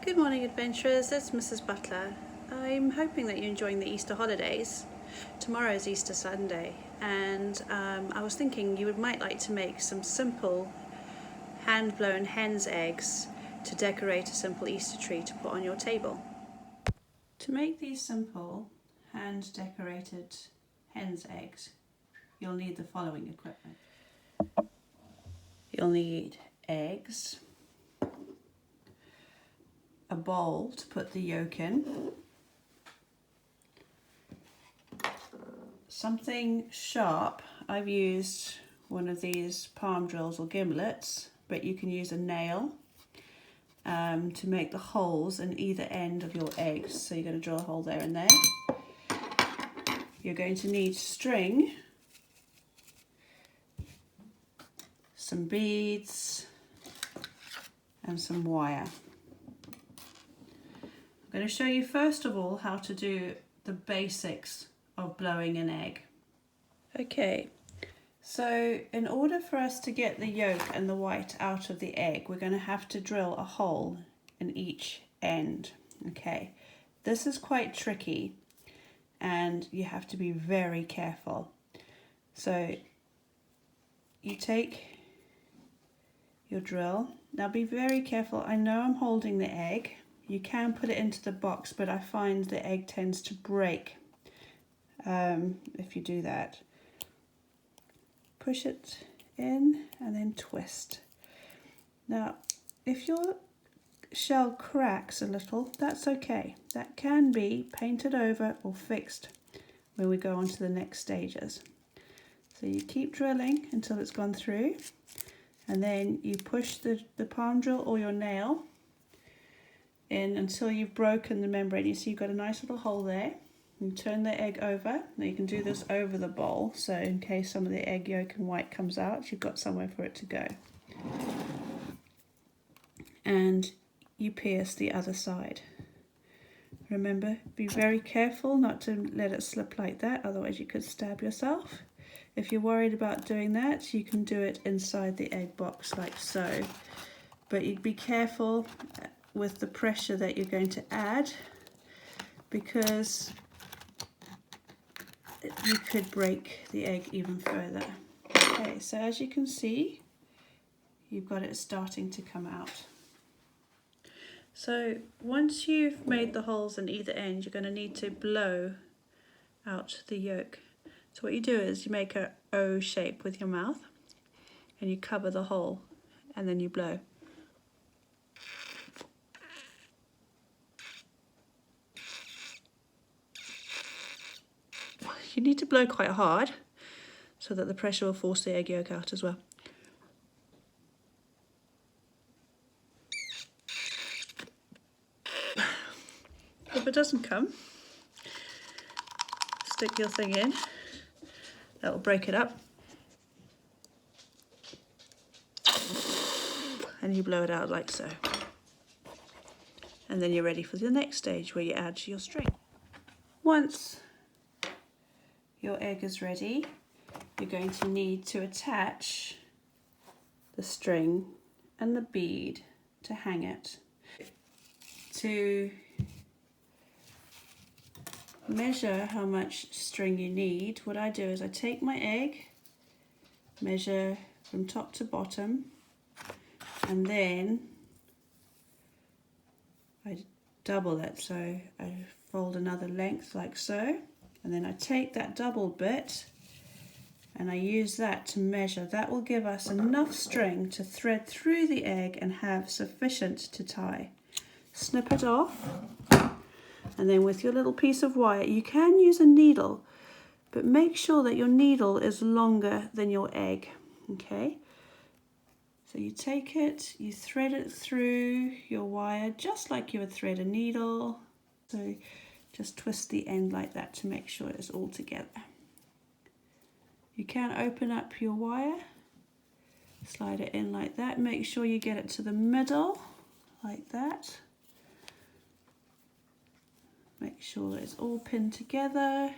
Good morning, adventurers. It's Mrs. Butler. I'm hoping that you're enjoying the Easter holidays. Tomorrow is Easter Sunday, and I was thinking you might like to make some simple hand-blown hen's eggs to decorate a simple Easter tree to put on your table. To make these simple hand-decorated hen's eggs, you'll need the following equipment. You'll need eggs, a bowl to put the yolk in, something sharp. I've used one of these palm drills or gimlets, but you can use a nail to make the holes in either end of your eggs. So you're going to drill a hole there and there. You're going to need string, some beads, and some wire. I'm going to show you first of all how to do the basics of blowing an egg. Okay, so in order for us to get the yolk and the white out of the egg, we're going to have to drill a hole in each end. Okay, this is quite tricky and you have to be very careful. So you take your drill. Now be very careful. I know I'm holding the egg. You can put it into the box, but I find the egg tends to break if you do that. Push it in and then twist. Now, if your shell cracks a little, that's okay. That can be painted over or fixed when we go on to the next stages. So you keep drilling until it's gone through, and then you push the palm drill or your nail in until you've broken the membrane. You see you've got a nice little hole there. You turn the egg over. Now you can do this over the bowl, so in case some of the egg yolk and white comes out, you've got somewhere for it to go. And you pierce the other side. Remember, be very careful not to let it slip like that, otherwise you could stab yourself. If you're worried about doing that, you can do it inside the egg box like so. But you'd be careful with the pressure that you're going to add, because you could break the egg even further. Okay, so as you can see, you've got it starting to come out. So once you've made the holes in either end, you're going to need to blow out the yolk. So what you do is you make an O shape with your mouth and you cover the hole and then you blow. You need to blow quite hard so that the pressure will force the egg yolk out as well. If it doesn't come, stick your thing in. That will break it up. And you blow it out like so. And then you're ready for the next stage where you add your string. Once your egg is ready, you're going to need to attach the string and the bead to hang it. To measure how much string you need, what I do is I take my egg, measure from top to bottom, and then I double it. So I fold another length like so, and then I take that doubled bit and I use that to measure. That will give us enough string to thread through the egg and have sufficient to tie. Snip it off, and then with your little piece of wire, you can use a needle, but make sure that your needle is longer than your egg, okay? So you take it, you thread it through your wire just like you would thread a needle. So just twist the end like that to make sure it's all together. You can open up your wire, slide it in like that, make sure you get it to the middle like that. Make sure that it's all pinned together.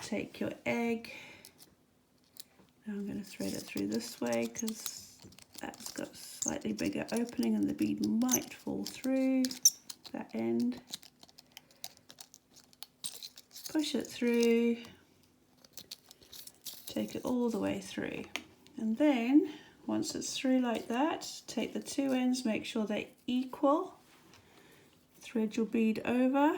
Take your egg. Now I'm going to thread it through this way because that's got a slightly bigger opening and the bead might fall through that end. Push it through, take it all the way through, and then once it's through like that, take the two ends, make sure they're equal, thread your bead over,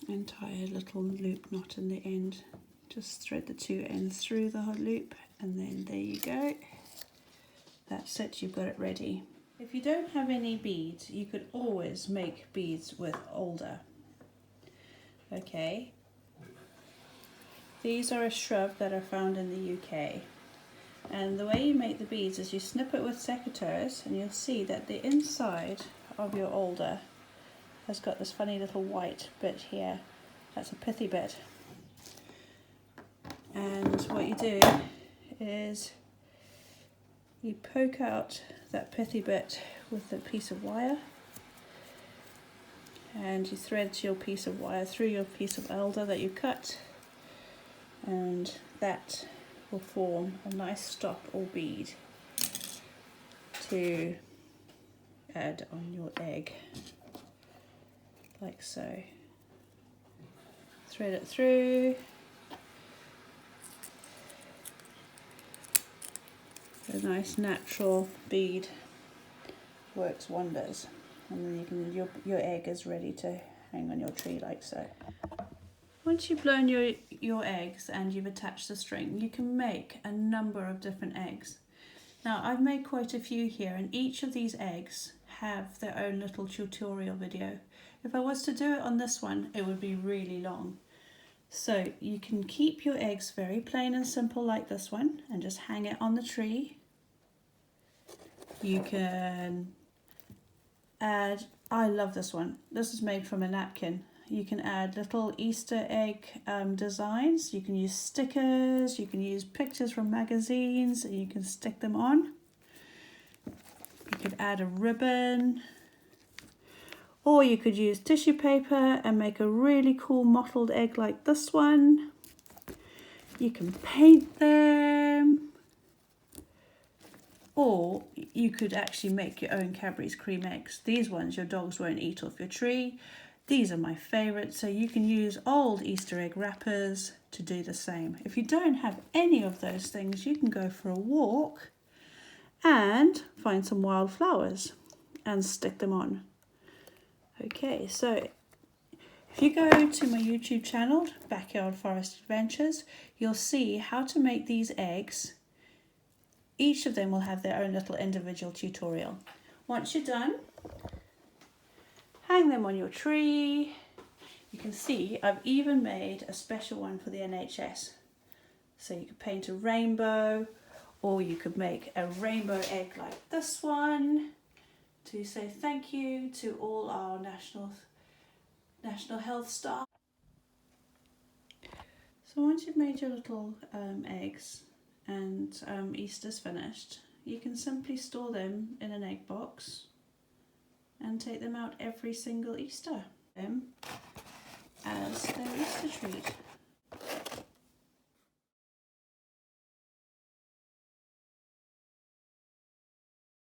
and tie a little loop knot in the end. Just thread the two ends through the loop, and then there you go. That's it, you've got it ready. If you don't have any beads, you could always make beads with alder. Okay, these are a shrub that are found in the UK, and the way you make the beads is you snip it with secateurs, and you'll see that the inside of your alder has got this funny little white bit here. That's a pithy bit, and what you do is you poke out that pithy bit with a piece of wire, and you thread your piece of wire through your piece of alder that you cut, and that will form a nice stop or bead to add on your egg, like so. Thread it through. A nice natural bead works wonders, and then you can your egg is ready to hang on your tree like so. Once you've blown your eggs and you've attached the string, you can make a number of different eggs. Now I've made quite a few here, and each of these eggs have their own little tutorial video. If I was to do it on this one, it would be really long. So you can keep your eggs very plain and simple like this one and just hang it on the tree. You can add, I love this one, this is made from a napkin. You can add little Easter egg designs, you can use stickers, you can use pictures from magazines and you can stick them on. You could add a ribbon, or you could use tissue paper and make a really cool mottled egg like this one. You can paint them, or you could actually make your own Cadbury's cream eggs. These ones your dogs won't eat off your tree. These are my favourite, so you can use old Easter egg wrappers to do the same. If you don't have any of those things, you can go for a walk and find some wildflowers and stick them on. Okay, so if you go to my YouTube channel, Backyard Forest Adventures, you'll see how to make these eggs. Each of them will have their own little individual tutorial. Once you're done, hang them on your tree. You can see I've even made a special one for the NHS. So you could paint a rainbow, or you could make a rainbow egg like this one to say thank you to all our national health staff. So once you've made your little eggs and Easter's finished, you can simply store them in an egg box and take them out every single Easter as their Easter treat.